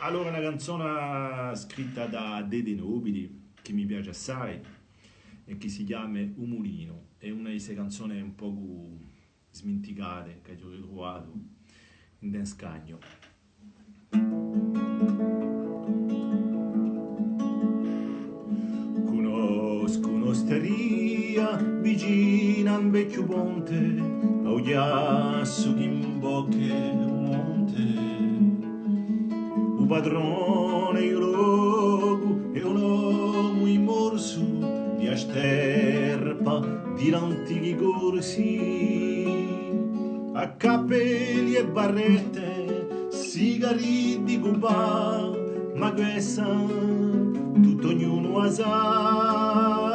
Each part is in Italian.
Allora, una canzone scritta da Dede Nobili che mi piace assai e che si chiama Umulino. È una di queste canzoni un po' smenticate che ho trovato in Den Scagno. Conosco un'osteria vicina a un vecchio ponte, a un ghiaccio che imbocca un monte. Un padrone io logo e un uomo immorso di asterpa di antichi corsi, a capelli e barrette, sigari di Cuba, ma questa tutto ognuno a sa.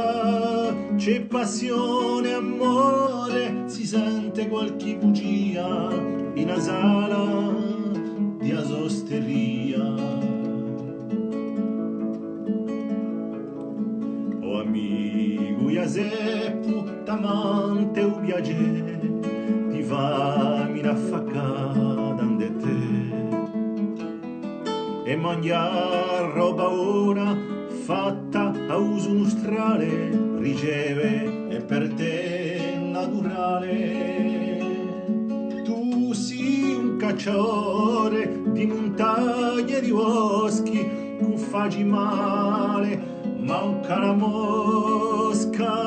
C'è passione, amore, si sente qualche bugia in una sala di asosteria. O amico Iaseppu, t'amante o piace, ti fammi raffaccata ande te. E mangiare roba ora fatta a uso industriale, riceve e per te naturale. Tu sei un cacciatore di montagne e di boschi, tu faci male, ma un cara mosca.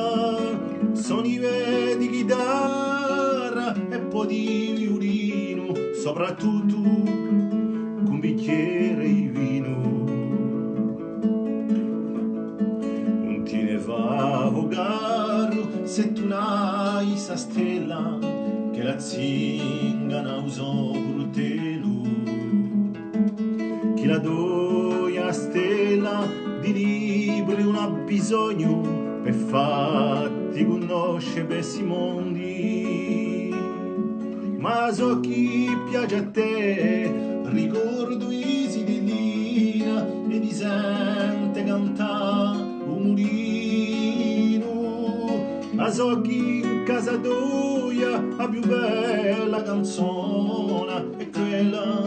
Sono i vedi chitarra e poi di violino, soprattutto con bicchiere di vino. Non ti ne va a carro se tu n'hai sa stella che la zingana usò brutelo. Chi la doia stella di libri non ha bisogno per fatti conosce questi mondi. Ma so chi piace a te, ricordo i di Lina e ti sente cantare un mulino. Ma so chi in casa tua la più bella canzone è quella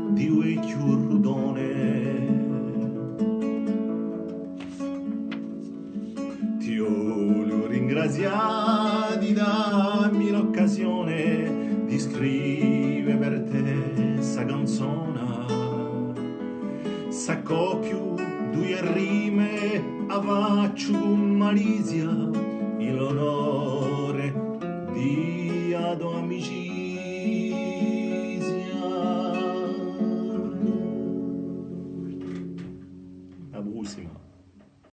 di Vecchio Rudone. Ti voglio ringraziare di darmi l'occasione di scrivere per te sta canzone. S'accoppio due rime a faccio con malizia in l'onore di ado amicizia. La prossima.